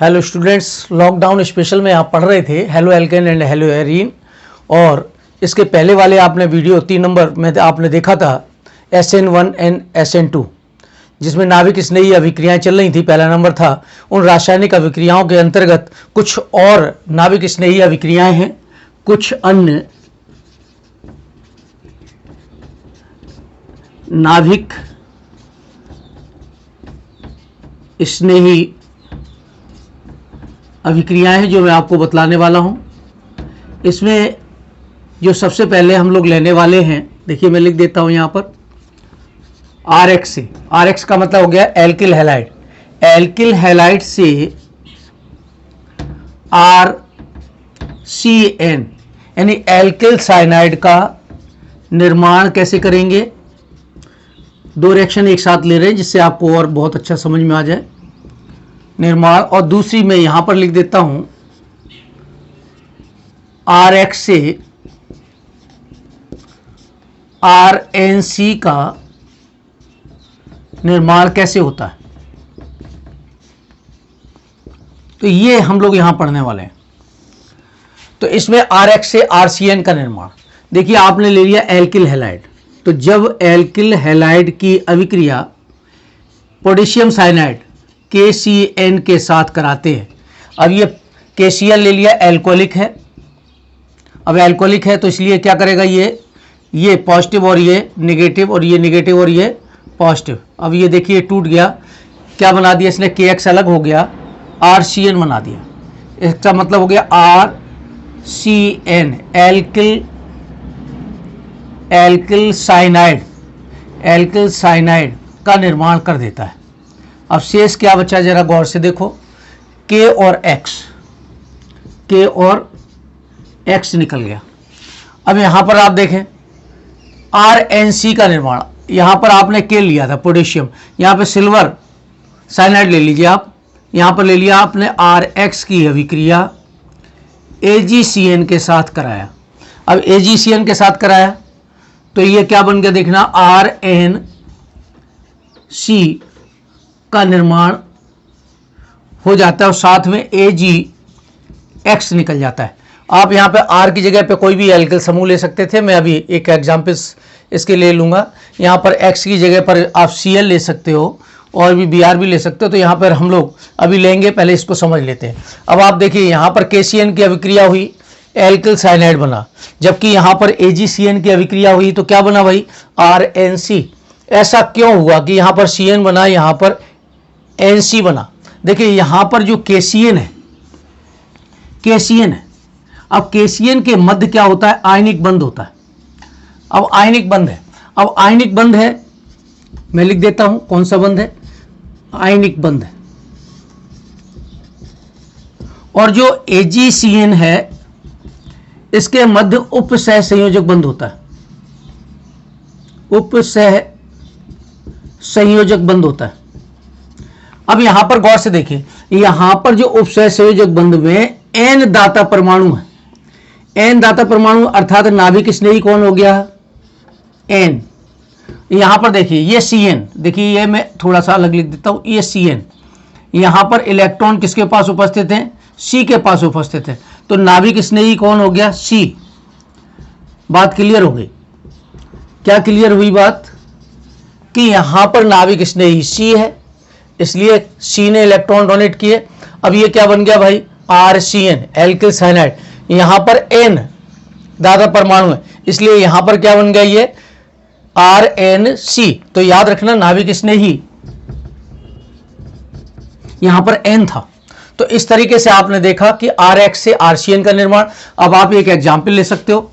Hello students, lockdown special में आप पढ़ रहे थे halo alkane and hello arene, और इसके पहले वाले आपने वीडियो 3 नंबर में आपने देखा था SN1 एंड SN2, जिसमें नाभिक स्नेही अभिक्रियाएं चल रही थी। पहला नंबर था उन रासायनिक अभिक्रियाओं के अंतर्गत कुछ और नाभिक स्नेही अभिक्रियाएं हैं, कुछ अन्य नाभिक स्नेही अभिक्रियाएं हैं जो मैं आपको बतलाने वाला हूं। इसमें जो सबसे पहले हम लोग लेने वाले हैं, देखिए मैं लिख देता हूं यहां पर RX से। RX का मतलब हो गया एल्किल हैलाइड। एल्किल हैलाइड से RCN यानी एल्किल साइनाइड का निर्माण कैसे करेंगे। 2 रिएक्शन एक साथ ले रहे हैं जिससे आपको और बहुत अच्छा समझ में आ जाए निर्माण। और दूसरी मैं यहां पर लिख देता हूं RX से RNC का निर्माण कैसे होता है। तो ये हम लोग यहां पढ़ने वाले हैं। तो इसमें RX से RCN का निर्माण, देखिए आपने ले लिया एल्किल हैलाइड। तो जब एल्किल हैलाइड की अभिक्रिया पोटेशियम साइनाइड KCN के साथ कराते हैं, अब ये KCl ले लिया, एल्कोहलिक है। अब एल्कोहलिक है तो इसलिए क्या करेगा, ये पॉजिटिव और ये नेगेटिव और ये नेगेटिव और ये पॉजिटिव। अब ये देखिए टूट गया, क्या बना दिया इसने, KX अलग हो गया, RCN बना दिया। इसका मतलब हो गया RCN एल्किल साइनाइड का निर्माण कर देता है। अब शेष क्या बचा, जरा गौर से देखो, K और X निकल गया। अब यहां पर आप देखें RNC का निर्माण, यहां पर आपने K लिया था पोटेशियम, यहां पे सिल्वर साइनाइड ले लीजिए आप, यहां पर ले लिया आपने RX की अभिक्रिया AgCN के साथ कराया। अब AgCN के साथ कराया तो ये क्या बन गया, देखना RNC का निर्माण हो जाता है और साथ में AgX निकल जाता है। आप यहाँ पे R की जगह पे कोई भी एल्किल समूह ले सकते थे, मैं अभी एक एग्जाम्पल इसके ले लूँगा। यहाँ पर X की जगह पर आप Cl ले सकते हो और भी Br भी ले सकते हो। तो यहाँ पर हम लोग अभी लेंगे, पहले इसको समझ लेते हैं। अब आप देखिए यहाँ पर KCN की अभिक्रिया हुई, एल्किल साइनाइड बना, जबकि यहाँ पर AgCN की अभिक्रिया हुई तो क्या बना भाई, RNC। ऐसा क्यों हुआ कि यहाँ पर CN बना, यहाँ पर NC बना। देखिए यहाँ पर जो KCN है, अब KCN के मध्य क्या होता है, आयनिक बंध होता है। अब आयनिक बंध है, मैं लिख देता हूं कौन सा बंध है, आयनिक बंध है। और जो AgCN है इसके मध्य उपसह संयोजक बंध होता है, उपसह संयोजक बंध होता है। अब यहां पर गौर से देखिए, यहां पर जो उपसह संयोजक बंध में N दाता परमाणु है, N दाता परमाणु अर्थात नाभिक स्नेही कौन हो गया, N। यहां पर देखिए ये CN, देखिए ये मैं थोड़ा सा अलग लिख देता हूं, ये CN। यहां पर इलेक्ट्रॉन किसके पास उपस्थित हैं, C के पास उपस्थित है। तो नाभिक स्नेही कौन हो गया, C। बात क्लियर हो गई, क्या क्लियर हुई बात, कि यहां पर नाभिक स्नेही C है, इसलिए C ने इलेक्ट्रॉन डोनेट किए। अब ये क्या बन गया भाई, RCN एल्किल साइनाइड। यहां पर N दाता परमाणु है, इसलिए यहां पर क्या बन गया, ये RNC। तो याद रखना नाभिक स्नेही यहां पर N था। तो इस तरीके से आपने देखा कि RX से RCN का निर्माण। अब आप एक एग्जाम्पल ले सकते हो,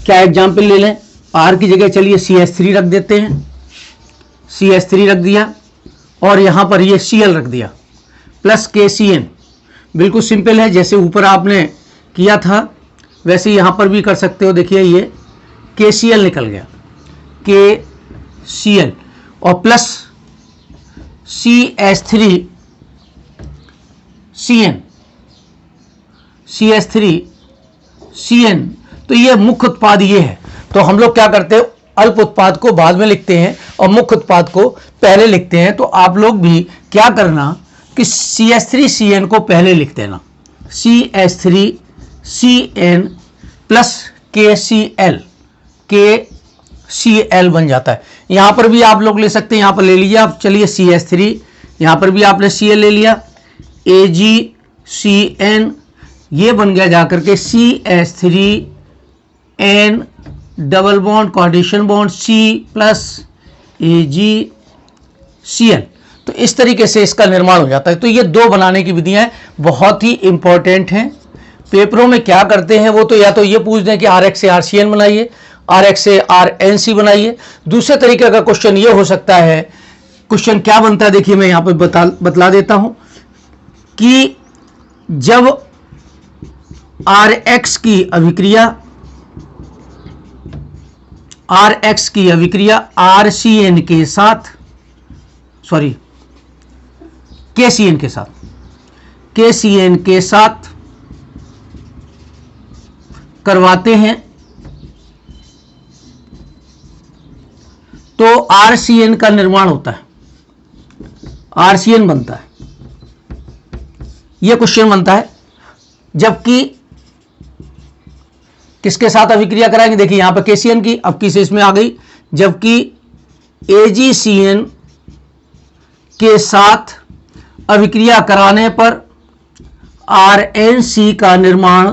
क्या एग्जाम्पल ले लें, R की जगह चलिए CH3 रख देते हैं, CH3 रख दिया और यहां पर ये Cl रख दिया प्लस KCN। बिल्कुल सिंपल है, जैसे ऊपर आपने किया था वैसे यहां पर भी कर सकते हो। देखिए ये KCl निकल गया, KCl और प्लस CH3CN। तो ये मुख्य उत्पाद ये है। तो हम लोग क्या करते हैं, अल्प उत्पाद को बाद में लिखते हैं और मुख्य उत्पाद को पहले लिखते हैं। तो आप लोग भी क्या करना, कि CH3CN को पहले लिख देना, CH3CN प्लस KCl बन जाता है। यहां पर भी आप लोग ले सकते हैं, यहां पर ले लीजिए आप, चलिए CH3, यहां पर भी आपने Cl ले लिया, AgCN, ये बन गया जाकर के CH3N double bond coordination bond C plus AgCl। तो इस तरीके से इसका निर्माण हो जाता है। तो ये दो बनाने की विधियां बहुत ही इंपॉर्टेंट हैं। पेपरों में क्या करते हैं वो तो या तो ये पूछ दें कि RX से RCN बनाइए, RX से RNC बनाइए। दूसरे तरीके का क्वेश्चन ये हो सकता है, क्वेश्चन क्या बनता है देखिए, मैं यहां पर बतला देता हूं कि जब RX की अभिक्रिया RCN के साथ, सॉरी KCN के साथ करवाते हैं तो RCN का निर्माण होता है, RCN बनता है, यह क्वेश्चन बनता है। जबकि किसके साथ अभिक्रिया कराएंगे, देखिए यहां पर KCN की, अब किस इसमें आ गई, जबकि AgCN के साथ अभिक्रिया कराने पर RNC का निर्माण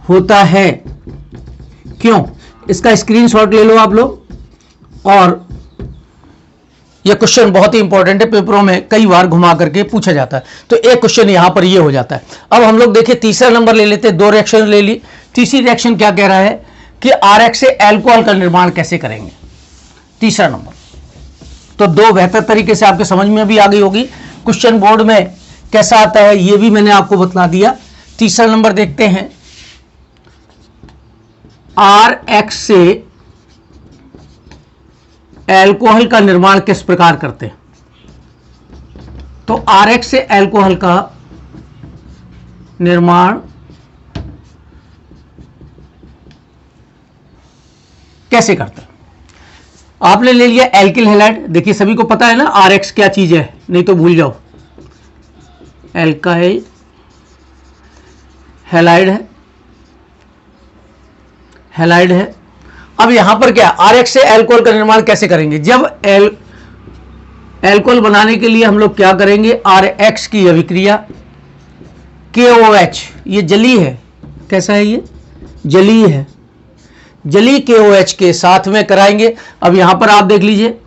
होता है। क्यों? इसका स्क्रीनशॉट ले लो आप लोग। और यह क्वेश्चन बहुत ही इंपॉर्टेंट है, पेपरों में कई बार घुमा करके पूछा जाता है। तो एक क्वेश्चन यहां पर यह हो जाता है। अब हम लोग देखिए तीसरा नंबर ले लेते हैं, दो रिएक्शन ले ली। तीसरी रिएक्शन क्या कह रहा है कि RX से अल्कोहल का निर्माण कैसे करेंगे, तीसरा नंबर। तो दो बेहतर तरीके से आपके समझ में भी आ गई होगी। क्वेश्चन बोर्ड में कैसा आता है यह भी मैंने आपको बतला दिया। तीसरा नंबर देखते हैं, RX से अल्कोहल का निर्माण किस प्रकार करते हैं। तो RX से अल्कोहल का निर्माण कैसे करते हैं। आपने ले लिया एल्किल हैलाइड, देखिए सभी को पता है ना RX क्या चीज है, नहीं तो भूल जाओ, एल्काइल हैलाइड है। अब यहां पर क्या, RX से अल्कोहल का निर्माण कैसे करेंगे। जब अल्कोहल बनाने के लिए हम लोग क्या करेंगे, RX की अभिक्रिया KOH, ये जली है, कैसा है ये जली है, जली KOH के साथ में कराएंगे। अब यहां पर आप देख लीजिए,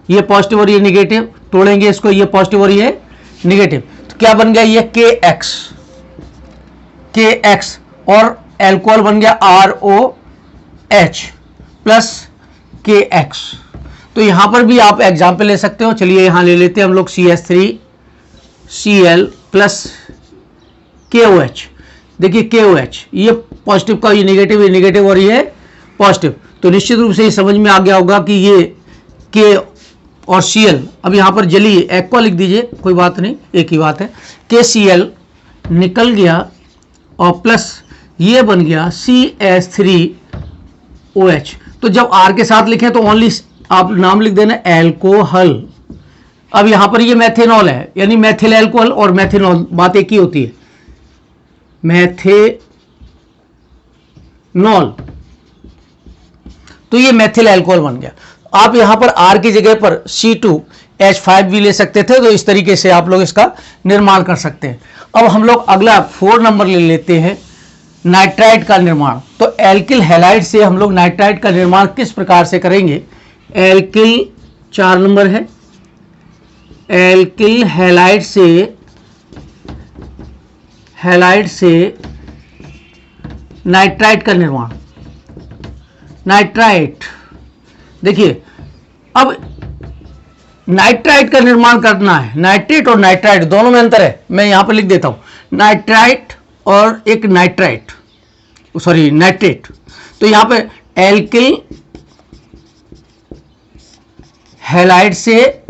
ये पॉजिटिव और ये निगेटिव, तोड़ेंगे इसको, ये पॉजिटिव और ये निगेटिव, तो क्या बन गया ये KX और अल्कोहल बन गया ROH प्लस KX। तो यहां पर भी आप एग्जाम्पल ले सकते हो। चलिए यहां ले लेते हैं हम लोग CH3Cl प्लस KOH। देखिए KOH ये पॉजिटिव का, ये निगेटिव और ये पॉजिटिव, तो निश्चित रूप से ये समझ में आ गया होगा कि ये K और Cl, अब यहां पर जली एक्वा लिख दीजिए, कोई बात नहीं, एक ही बात है। KCl निकल गया और प्लस ये बन गया CH3OH। तो जब R के साथ लिखें तो ओनली आप नाम लिख देना एल्कोहल। अब यहां पर ये मेथेनॉल है, यानी मेथिल एल्कोहल और मेथेनॉल बात एक ही होती है, मेथेनॉल, तो ये मेथिल एल्कोहल बन गया। आप यहां पर R की जगह पर C2H5 भी ले सकते थे, तो इस तरीके से आप लोग इसका निर्माण कर सकते हैं। अब हम लोग अगला 4 नंबर ले लेते हैं, नाइट्राइट का निर्माण। तो एल्किल हैलाइड से हम लोग नाइट्राइट का निर्माण किस प्रकार से करेंगे। एल्किल 4 नंबर है, एल्किल हैलाइड से नाइट्राइट का निर्माण। नाइट्राइट, देखिए अब नाइट्राइट का निर्माण करना है, नाइट्रेट और नाइट्राइट दोनों में अंतर है, मैं यहां पर लिख देता हूं, नाइट्राइट और एक नाइट्राइट, सॉरी नाइट्रेट। तो यहां पे एल्किल हैलाइड से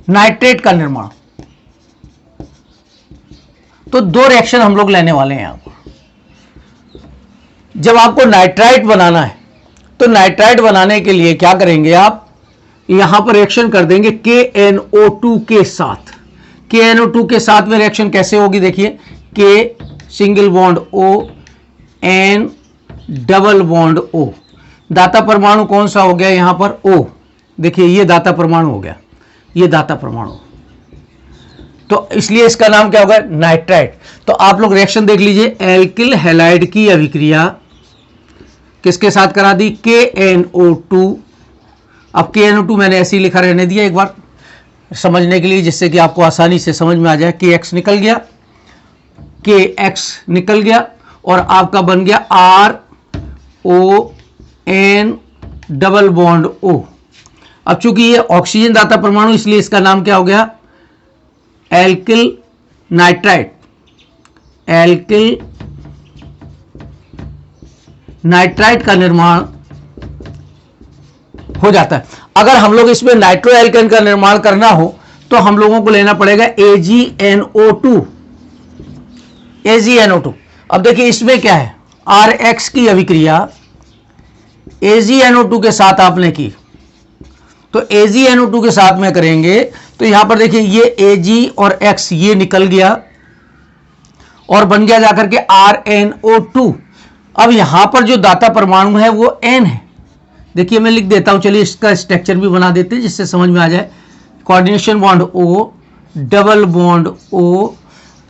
नाइट्रेट का निर्माण, तो दो रिएक्शन हम लोग लेने वाले हैं यहां पर। जब आपको नाइट्राइट बनाना है तो तो नाइट्राइट बनाने के लिए क्या करेंगे आप, यहां पर रिएक्शन कर देंगे KNO2 के साथ। KNO2 के साथ में रिएक्शन कैसे होगी, देखिए K single bond O N double bond O। दाता परमाणु कौन सा हो गया यहां पर O, देखिए ये दाता परमाणु हो गया, ये दाता परमाणु, तो इसलिए इसका नाम क्या होगा, नाइट्राइट। तो आप लोग रिएक्शन देख लीजिए, एल्किल हैलाइड की अभिक्रिया किसके साथ करा दी, KNO2। अब KNO2 मैंने ऐसे ही लिखा रहने दिया एक बार समझने के लिए, जिससे कि आपको आसानी से समझ में आ जाए। KX निकल गया, KX निकल गया और आपका बन गया RON डबल बॉन्ड O। अब चूंकि ये ऑक्सीजन दाता परमाणु, इसलिए इसका नाम क्या हो गया, एल्किल नाइट्राइट। एल्किल नाइट्राइट का निर्माण हो जाता है। अगर हम लोग इसमें नाइट्रो एल्केन का निर्माण करना हो तो हम लोगों को लेना पड़ेगा AgNO2। AgNO2। अब देखिए इसमें क्या है, RX की अभिक्रिया AgNO2 के साथ आपने की, तो AgNO2 के साथ में करेंगे तो यहां पर देखिए ये Ag और X ये निकल गया और बन गया जाकर के RNO2। अब यहां पर जो दाता परमाणु है वो N है, देखिए मैं लिख देता हूं, चलिए इसका स्ट्रक्चर भी बना देते हैं जिससे समझ में आ जाए। Coordination bond O double bond O,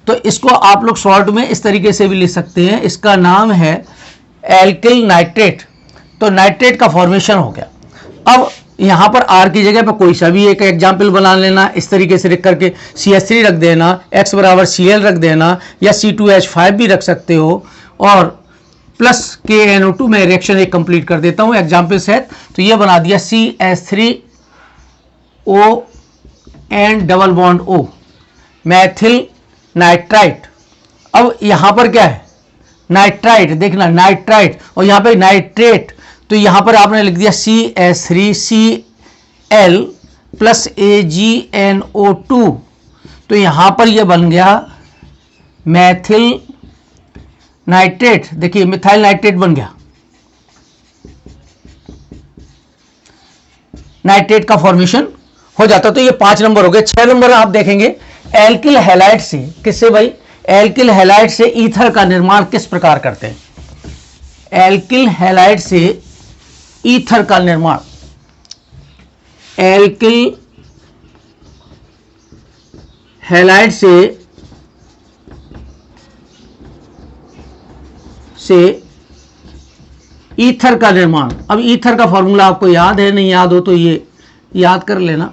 तो इसको आप लोग शॉर्ट में इस तरीके से भी लिख सकते हैं, इसका नाम है एल्किल नाइट्रेट। तो नाइट्रेट का फॉर्मेशन हो गया। अब यहां पर R की जगह पर कोई सा भी एक एग्जाम्पल बना लेना, इस तरीके से लिख करके CH3 रख देना, X बराबर Cl रख देना, या C2H5 भी रख सकते हो, और प्लस KNO2 में रिएक्शन एक कंप्लीट कर देता हूं एग्जाम्पल से। तो ये बना दिया CH3O and double bond O, Maithil nitrite. अब यहां पर क्या है, नाइट्राइट, देखना नाइट्राइट और यहां पे नाइट्रेट, तो यहां पर आपने लिख दिया CH3Cl प्लस AgNO2, तो यहां पर यह बन गया मैथिल नाइट्रेट। देखिए मिथाइल नाइट्रेट बन गया, नाइट्रेट का फॉर्मेशन हो जाता। तो ये 5 नंबर हो गए। 6 नंबर आप देखेंगे, एल्किल हैलाइड से, किससे भाई, एल्किल हैलाइड से ईथर का निर्माण किस प्रकार करते हैं। एल्किल हैलाइड से ईथर का निर्माण, एल्किल हैलाइड से ईथर का निर्माण। अब ईथर का फॉर्मूला आपको याद है, नहीं याद हो तो ये याद कर लेना।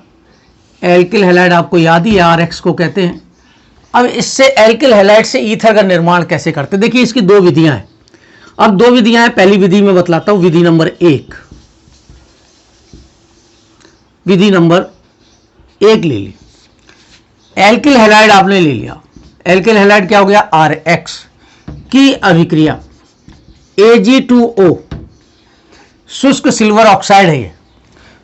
एल्किल हैलाइड आपको याद ही है, RX को कहते हैं। अब इससे एल्किल हैलाइड से ईथर का निर्माण कैसे करते हैं, देखिए इसकी 2 विधियां हैं। अब 2 विधियां हैं, पहली विधि में बतलाता हूं, विधि नंबर 1। विधि नंबर 1 ले ली, एल्किल हैलाइड आपने ले लिया। एल्किल हैलाइड क्या हो गया, RX की अभिक्रिया Ag2O, शुष्क सिल्वर ऑक्साइड है ये,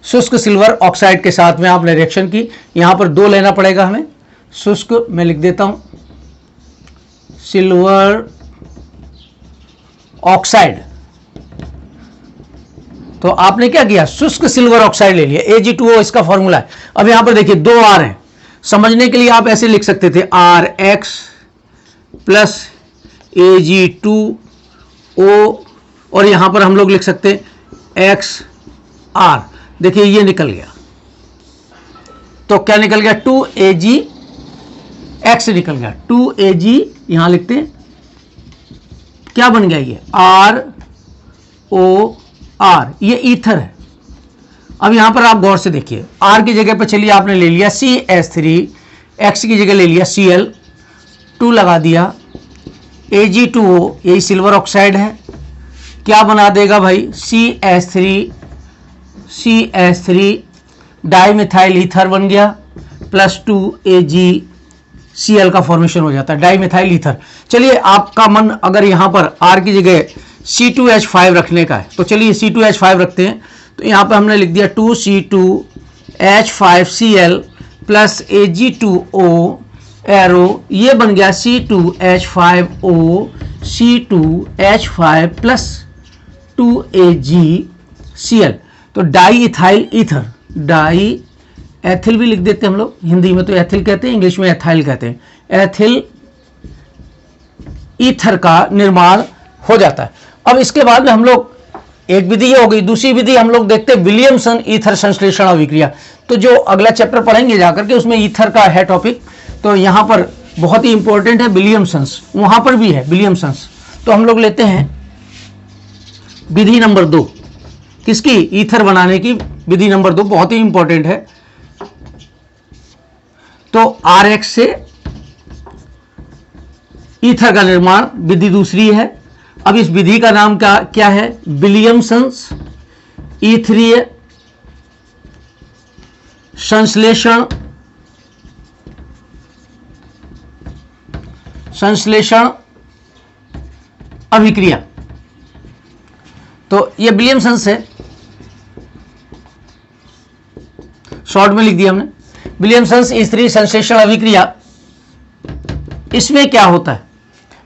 शुष्क सिल्वर ऑक्साइड के साथ में आपने रिएक्शन की। यहां पर 2 लेना पड़ेगा हमें, शुष्क मैं लिख देता हूं सिल्वर ऑक्साइड। तो आपने क्या किया, शुष्क सिल्वर ऑक्साइड ले लिया, Ag2O इसका फॉर्मूला है। अब यहां पर देखिए 2 R हैं, समझने के लिए आप ऐसे लिख सकते थे RX प्लस Ag2O, और यहां पर हम लोग लिख सकते हैं XR। देखिए ये निकल गया, तो क्या निकल गया, 2AgX निकल गया, 2Ag यहां लिखते हैं, क्या बन गया ये ROR, ये ईथर है। अब यहां पर आप गौर से देखिए, R की जगह पर चलिए आपने ले लिया CH3, X की जगह ले लिया Cl, 2 लगा दिया, Ag2O यही सिल्वर ऑक्साइड है, क्या बना देगा भाई, CH3 डाइमिथाइल ईथर बन गया, प्लस 2AgCl का फॉर्मेशन हो जाता है, डाइमिथाइल ईथर। चलिए आपका मन अगर यहां पर R की जगह C2H5 रखने का है तो चलिए C2H5 रखते हैं। तो यहां पर हमने लिख दिया 2C2H5Cl प्लस Ag2O एरो, ये बन गया C2H5O C2H5 plus 2AgCl Cl, तो di ethyl ether, die ethyl भी लिख देते हैं हम लोग, हिंदी में तो एथिल कहते हैं, इंग्लिश में एथाइल कहते हैं, एथिल ईथर का निर्माण हो जाता है। अब इसके बाद में हम लोग, एक विधि ये हो गई, दूसरी विधि हम लोग देखते हैं विलियमसन ईथर संश्लेषण अभिक्रिया। तो जो अगला चैप्टर पढ़ेंगे जाकर के उसमें ईथर का है टॉपिक, तो यहां पर बहुत ही इंपॉर्टेंट है विलियमसन्स, वहां पर भी है विलियमसन्स। तो हम लोग लेते हैं विधि नंबर 2, किसकी, ईथर बनाने की विधि नंबर 2, बहुत ही इंपॉर्टेंट है। तो RX से ईथर का निर्माण विधि दूसरी है। अब इस विधि का नाम क्या है, विलियमसन्स ईथरीय संश्लेषण अभिक्रिया। तो ये विलियमसन्स है, शॉर्ट में लिख दिया हमने, विलियमसन्स ईथरीय संश्लेषण अभिक्रिया। इसमें क्या होता है,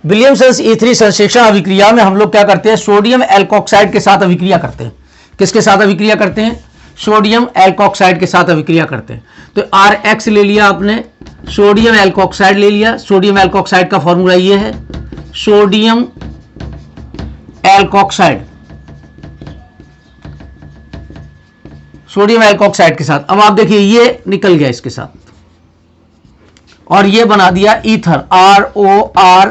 विलियमसन्स ईथरीय संश्लेषण अभिक्रिया में हम लोग क्या करते हैं, सोडियम एल्कोक्साइड के साथ अभिक्रिया करते हैं। किसके साथ अभिक्रिया करते हैं, सोडियम एल्कोक्साइड के साथ अभिक्रिया करते हैं। तो RX ले लिया आपने, सोडियम एल्कोक्साइड ले लिया, सोडियम एल्कोक्साइड का फॉर्मूला ये है, सोडियम एल्कोक्साइड, सोडियम एल्कोक्साइड के साथ। अब आप देखिए ये निकल गया इसके साथ, और ये बना दिया ईथर, ROR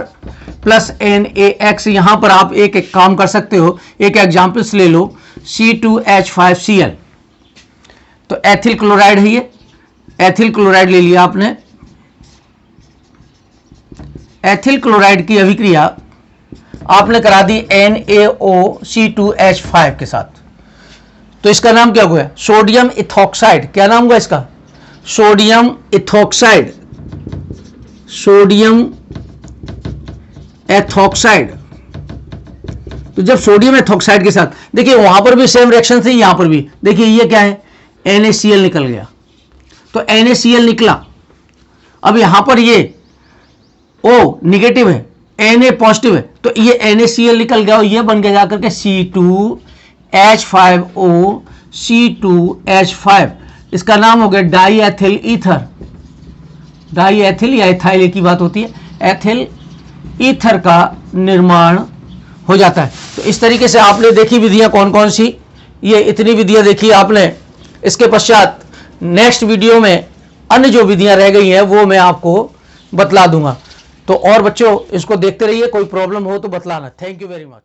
प्लस NaX। यहां पर आप एक एक काम कर सकते हो, एक एग्जाम्पल्स ले लो, C2H5Cl, तो एथिल क्लोराइड है ये, एथिल क्लोराइड ले लिया आपने, एथिल क्लोराइड की अभिक्रिया आपने करा दी NaOC2H5 के साथ। तो इसका नाम क्या हुआ, सोडियम इथॉक्साइड। क्या नाम हुआ इसका, सोडियम इथॉक्साइड, सोडियम एथॉक्साइड। तो जब सोडियम एथॉक्साइड के साथ, देखिए वहां पर भी सेम रिएक्शन थी, यहां पर भी देखिए ये क्या है, NaCl निकल गया। तो NaCl निकला, अब यहां पर ये O निगेटिव है, Na पॉजिटिव है, तो ये NaCl निकल गया और ये बन गया जाकर के C2H5O C2H5। इसका नाम हो गया die ethyl ether, die ethyl या एथाइल एक ही बात होती है, एथिल ईथर का निर्माण हो जाता है। तो इस तरीके से आपने देखी विधियां कौन कौन सी, ये इतनी विधियां देखी आपने। इसके पश्चात नेक्स्ट वीडियो में अन्य जो विधियां रह गई हैं वो मैं आपको बतला दूंगा। तो और बच्चों इसको देखते रहिए, कोई प्रॉब्लम हो तो बतलाना। Thank you very much.